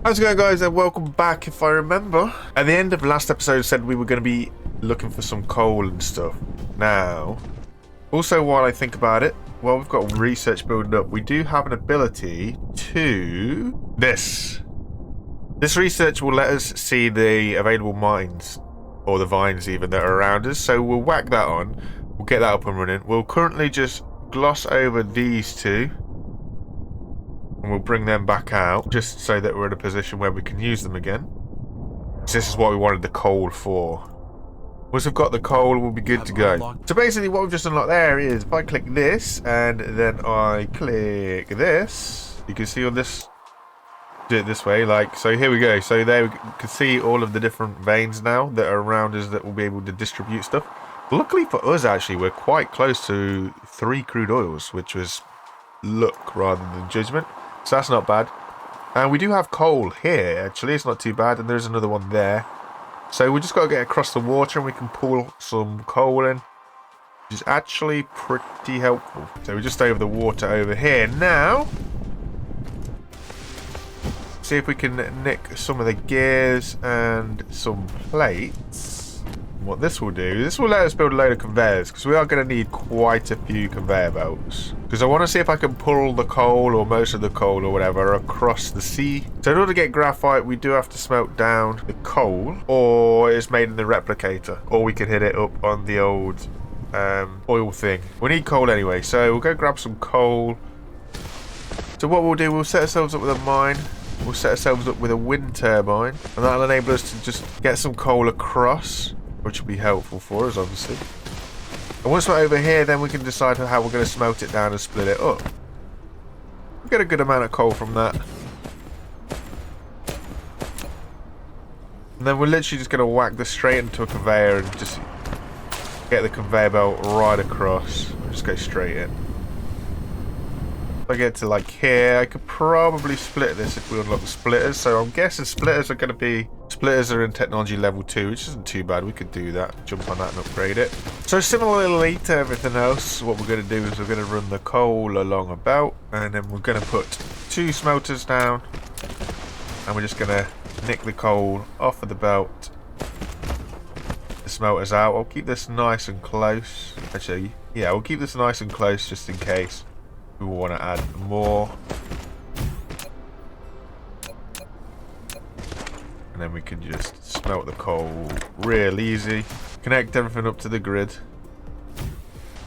How's it going, guys, and welcome back. If I remember, at the end of last episode said we were going to be looking for some coal and stuff. Now, also while I think about it, while we've got research building up, we do have an ability to this research will let us see the available mines, or the vines even, that are around us. So we'll whack that on, we'll get that up and running. We'll currently just gloss over these two, and we'll bring them back out, just so that we're in a position where we can use them again. So this is what we wanted the coal for. Once we've got the coal, we'll be good to go. So basically what we've just unlocked there is, if I click this, and then I click this, you can see on this, do it this way, like, so here we go. So there we can see all of the different veins now that are around us that will be able to distribute stuff. Luckily for us, actually, we're quite close to 3 crude oils, which was luck rather than judgment. So that's not bad. And we do have coal here, actually. It's not too bad. And there's another one there. So we just got to get across the water and we can pull some coal in, which is actually pretty helpful. So we're just over the water over here. Now, see if we can nick some of the gears and some plates. What this will do, this will let us build a load of conveyors, because we are going to need quite a few conveyor belts. Because I want to see if I can pull the coal, or most of the coal, or whatever, across the sea. So in order to get graphite, we do have to smelt down the coal, or it's made in the replicator, or we can hit it up on the old oil thing. We need coal anyway, so we'll go grab some coal. So what we'll do, we'll set ourselves up with a mine. We'll set ourselves up with a wind turbine, and that'll enable us to just get some coal across, which will be helpful for us, obviously. And once we're over here, then we can decide how we're going to smelt it down and split it up. We'll get a good amount of coal from that. And then we're literally just going to whack this straight into a conveyor and just get the conveyor belt right across. We'll just go straight in. If I get to like here, I could probably split this if we unlock the splitters. So I'm guessing splitters are going to be... Splitters are in technology level 2, which isn't too bad. We could do that. Jump on that and upgrade it. So similarly to everything else, what we're going to do is we're going to run the coal along a belt. And then we're going to put 2 smelters down. And we're just going to nick the coal off of the belt. The smelters out. I'll keep this nice and close. Actually, yeah, we'll keep this nice and close just in case we want to add more. And then we can just smelt the coal real easy. Connect everything up to the grid.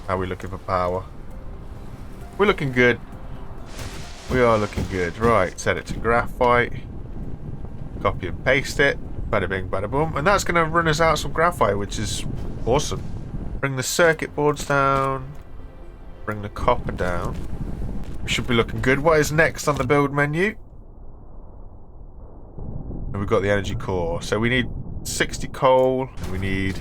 How are we looking for power? We're looking good. We are looking good. Right, set it to graphite. Copy and paste it. Bada bing, bada boom. And that's going to run us out some graphite, which is awesome. Bring the circuit boards down. Bring the copper down. We should be looking good. What is next on the build menu? And we've got the energy core. So we need 60 coal. We need...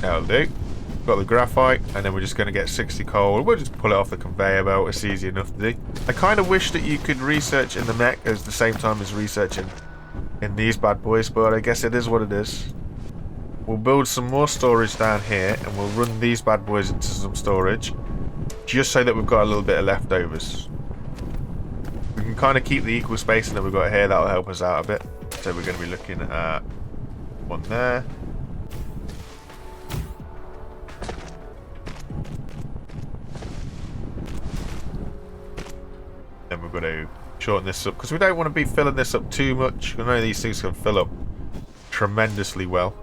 That'll do. We've got the graphite. And then we're just going to get 60 coal. We'll just pull it off the conveyor belt. It's easy enough to do. I kind of wish that you could research in the mech at the same time as researching in these bad boys. But I guess it is what it is. We'll build some more storage down here. And we'll run these bad boys into some storage. Just so that we've got a little bit of leftovers. We can kind of keep the equal spacing that we've got here. That'll help us out a bit. So we're going to be looking at one there. Then we're going to shorten this up because we don't want to be filling this up too much. I know these things can fill up tremendously well.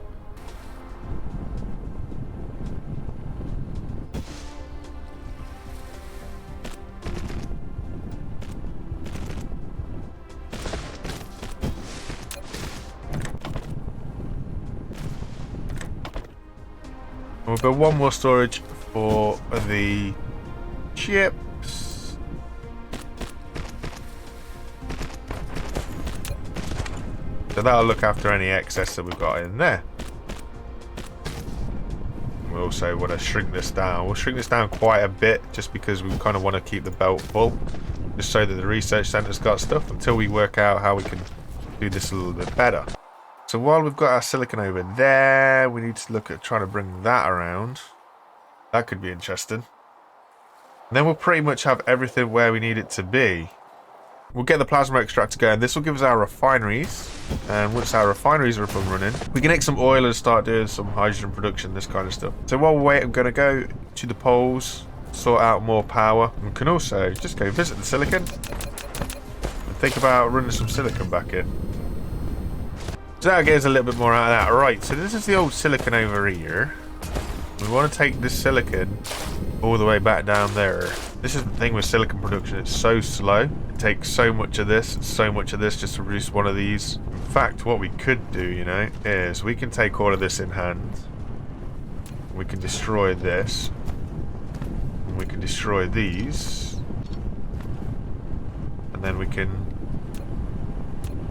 We'll build one more storage for the chips. So that'll look after any excess that we've got in there. We also want to shrink this down. We'll shrink this down quite a bit just because we kind of want to keep the belt full. Just so that the research center's got stuff until we work out how we can do this a little bit better. So while we've got our silicon over there, we need to look at trying to bring that around. That could be interesting. And then we'll pretty much have everything where we need it to be. We'll get the plasma extractor going. This will give us our refineries. And once our refineries are up and running, we can make some oil and start doing some hydrogen production, this kind of stuff. So while we wait, I'm going to go to the poles, sort out more power. And can also just go visit the silicon. And think about running some silicon back in. So that'll get us a little bit more out of that. Right, so this is the old silicon over here. We want to take this silicon all the way back down there. This is the thing with silicon production. It's so slow. It takes so much of this and so much of this just to produce one of these. In fact, what we could do, you know, is we can take all of this in hand. We can destroy this. And we can destroy these. And then we can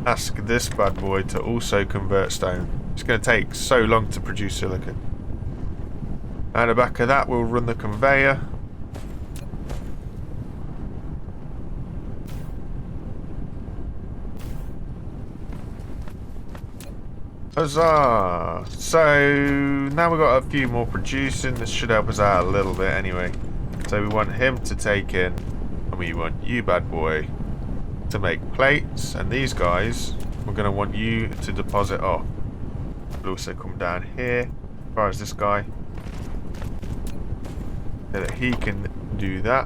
ask this bad boy to also convert stone. It's going to take so long to produce silicon. At the back of that, we'll run the conveyor. Huzzah! So now we've got a few more producing. This should help us out a little bit anyway. So we want him to take in, and we want you, bad boy, to make plates. And these guys, we're going to want you to deposit off. We'll also come down here, as far as this guy, so that he can do that.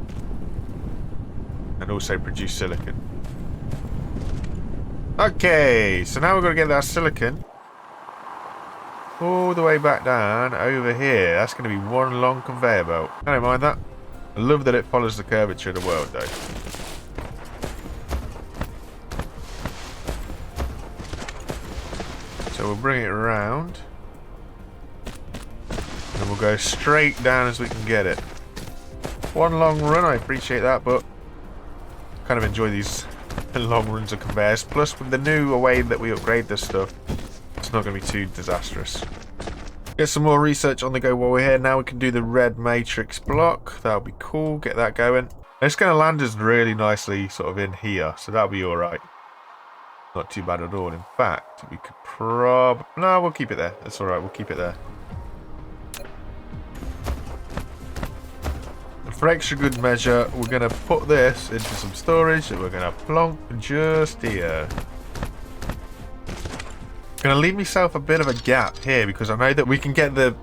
And also produce silicon. Okay, so now we're going to get that silicon all the way back down over here. That's going to be one long conveyor belt. I don't mind that. I love that it follows the curvature of the world though. So we'll bring it around. And we'll go straight down as we can get it. One long run, I appreciate that, but I kind of enjoy these long runs of conveyors. Plus with the new way that we upgrade this stuff, it's not going to be too disastrous. Get some more research on the go while we're here. Now we can do the red matrix block. That'll be cool. Get that going. It's going to land us really nicely sort of in here. So that'll be alright. Not too bad at all. In fact, we could probably... No, we'll keep it there. That's alright. We'll keep it there. And for extra good measure, we're going to put this into some storage that we're going to plonk just here. Going to leave myself a bit of a gap here because I know that we can get the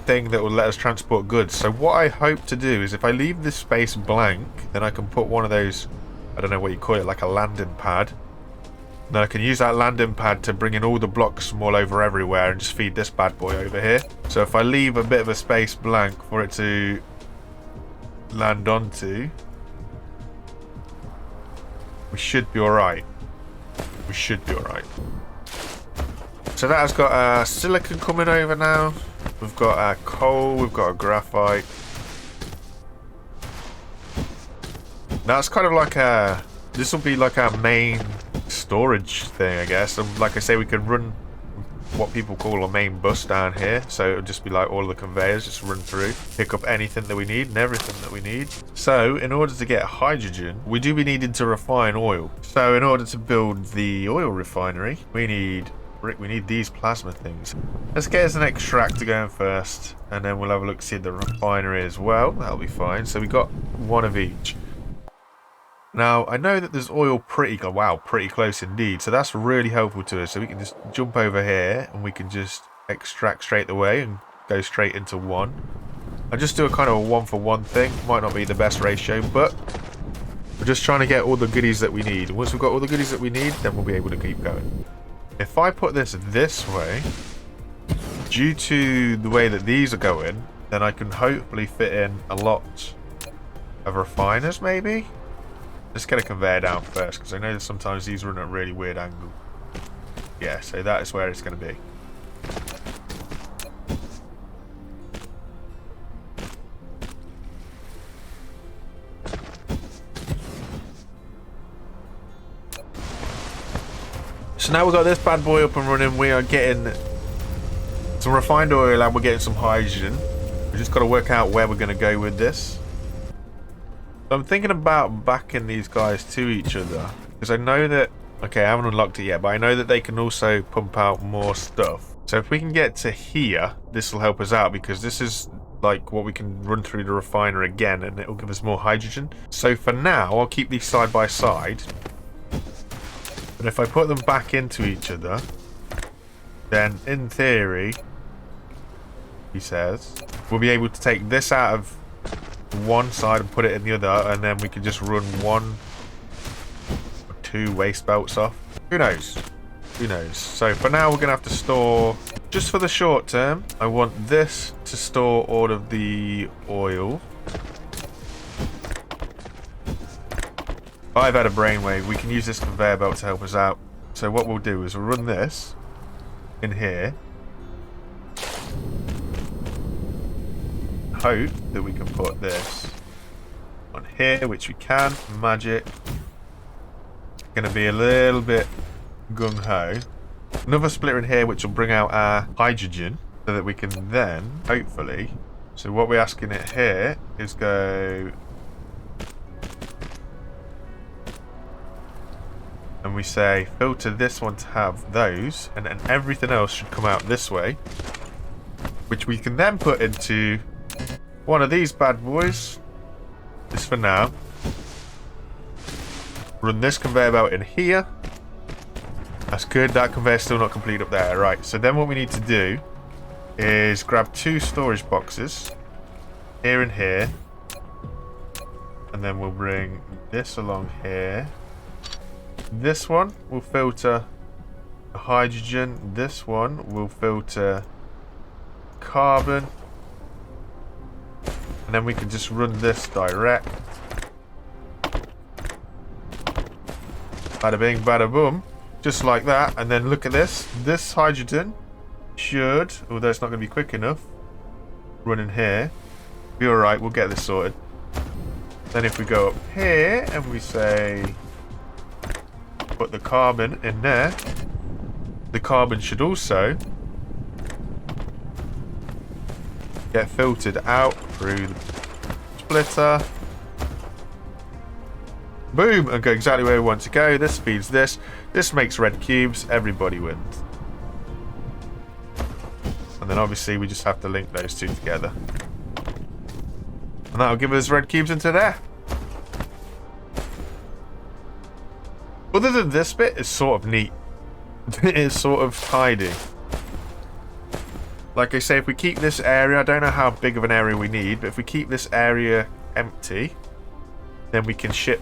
thing that will let us transport goods. So what I hope to do is if I leave this space blank, then I can put one of those, I don't know what you call it, like a landing pad. Then I can use that landing pad to bring in all the blocks from all over everywhere and just feed this bad boy over here. So if I leave a bit of a space blank for it to land onto, we should be alright. We should be alright. So that has got silicon coming over now. We've got coal, we've got graphite. That's kind of like this will be like our main storage thing, I guess. And like I say, we can run what people call a main bus down here. So it'll just be like all of the conveyors just run through, pick up anything that we need and everything that we need. So in order to get hydrogen, we do be needing to refine oil. So in order to build the oil refinery, we need these plasma things. Let's get us an extractor going first, and then we'll have a look see the refinery as well. That'll be fine. So we got one of each. Now I know that there's oil pretty close indeed, so that's really helpful to us. So we can just jump over here and we can just extract straight away and go straight into one. I just do a kind of a 1-for-1 thing. Might not be the best ratio, but we're just trying to get all the goodies that we need. Once we've got all the goodies that we need, then we'll be able to keep going. If I put this way, due to the way that these are going, then I can hopefully fit in a lot of refiners, maybe? Let's get a conveyor down first, because I know that sometimes these run at a really weird angle. Yeah, so that is where it's going to be. So now we've got this bad boy up and running. We are getting some refined oil and we're getting some hydrogen. We've just got to work out where we're going to go with this. So I'm thinking about backing these guys to each other, because I know that, okay, I haven't unlocked it yet, but I know that they can also pump out more stuff. So if we can get to here, this will help us out, because this is like what we can run through the refiner again, and it will give us more hydrogen. So for now, I'll keep these side by side. But if I put them back into each other, then in theory, he says, we'll be able to take this out of one side and put it in the other, and then we can just run 1 or 2 waste belts off. Who knows? Who knows? So for now, we're going to have to store, just for the short term, I want this to store all of the oil. I've had a brainwave. We can use this conveyor belt to help us out. So what we'll do is we'll run this in here. Hope that we can put this on here, which we can. Magic. Going to be a little bit gung-ho. Another splitter in here, which will bring out our hydrogen, so that we can then, hopefully... So what we're asking it here is go... And we say, filter this one to have those, and then everything else should come out this way. Which we can then put into one of these bad boys. Just for now. Run this conveyor belt in here. That's good. That conveyor's still not complete up there. Right, so then what we need to do is grab 2 storage boxes. Here and here. And then we'll bring this along here. This one will filter hydrogen. This one will filter carbon. And then we can just run this direct. Bada bing, bada boom. Just like that. And then look at this. This hydrogen should, although it's not going to be quick enough, run in here. Be alright, we'll get this sorted. Then if we go up here and we say... put the carbon in there. The carbon should also get filtered out through the splitter. Boom! And go exactly where we want to go. This feeds this. This makes red cubes. Everybody wins. And then obviously we just have to link those two together. And that'll give us red cubes into there. Other than this bit, it's sort of neat. It is sort of tidy. Like I say, if we keep this area, I don't know how big of an area we need, but if we keep this area empty, then we can ship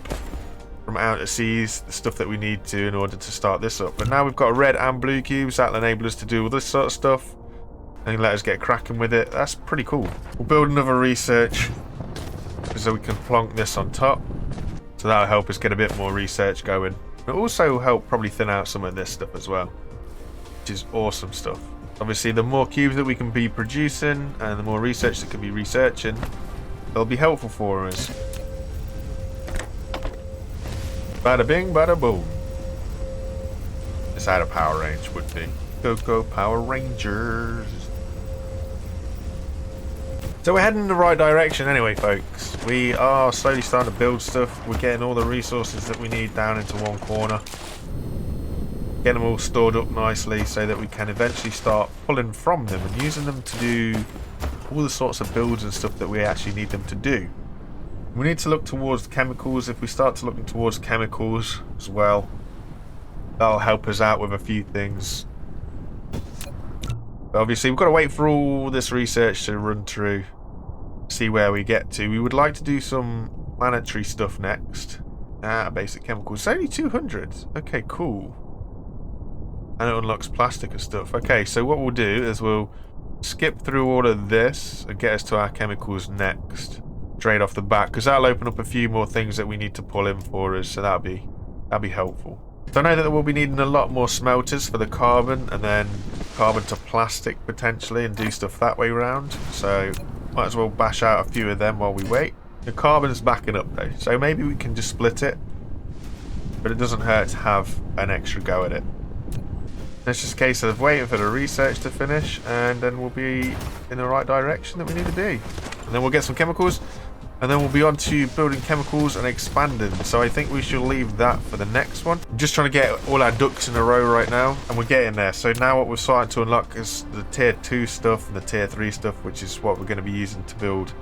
from outer seas the stuff that we need to in order to start this up. But now we've got red and blue cubes, that'll enable us to do all this sort of stuff and let us get cracking with it. That's pretty cool. We'll build another research so we can plonk this on top. So that'll help us get a bit more research going. It'll also help probably thin out some of this stuff as well, which is awesome stuff. Obviously, the more cubes that we can be producing and the more research that can be researching, they'll be helpful for us. Bada bing, bada boom. It's out of Power Range would be. Go Power Rangers. So we're heading in the right direction anyway, folks. We are slowly starting to build stuff. We're getting all the resources that we need down into one corner. Getting them all stored up nicely so that we can eventually start pulling from them and using them to do all the sorts of builds and stuff that we actually need them to do. We need to look towards chemicals. If we start to look towards chemicals as well, that'll help us out with a few things. But obviously, we've got to wait for all this research to run through, see where we get to. We would like to do some planetary stuff next. Basic chemicals. It's only 200. Okay, cool. And it unlocks plastic and stuff. Okay, so what we'll do is we'll skip through all of this and get us to our chemicals next. Straight off the bat, because that'll open up a few more things that we need to pull in for us, so that'll be helpful. So I know that we'll be needing a lot more smelters for the carbon, and then carbon to plastic potentially, and do stuff that way around. So might as well bash out a few of them while we wait. The carbon's backing up though, so maybe we can just split it, but it doesn't hurt to have an extra go at it. It's just a case of waiting for the research to finish, and then we'll be in the right direction that we need to be. And then we'll get some chemicals, and then we'll be on to building chemicals and expanding. So I think we should leave that for the next one. I'm just trying to get all our ducks in a row right now, and we're getting there. So now what we're starting to unlock is the tier 2 stuff and the tier 3 stuff, which is what we're going to be using to build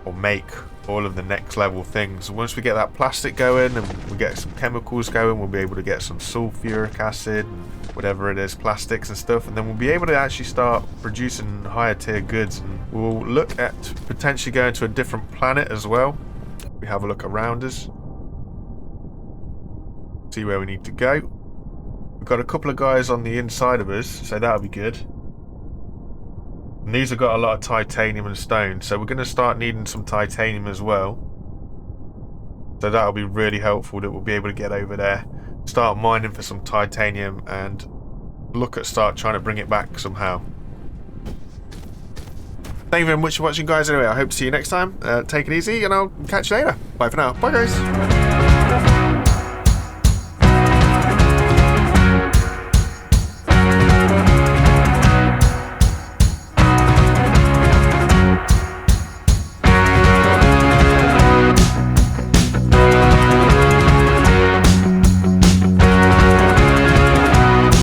or make all of the next level things. Once we get that plastic going and we get some chemicals going, we'll be able to get some sulfuric acid and whatever it is, plastics and stuff, and then we'll be able to actually start producing higher tier goods, and we'll look at potentially going to a different planet as well. We have a look around us, see where we need to go. We've got a couple of guys on the inside of us, so that'll be good. And these have got a lot of titanium and stone, so we're going to start needing some titanium as well. So that'll be really helpful that we'll be able to get over there, start mining for some titanium, and look at start trying to bring it back somehow. Thank you very much for watching, guys. Anyway, I hope to see you next time. Take it easy, and I'll catch you later. Bye for now. Bye, guys.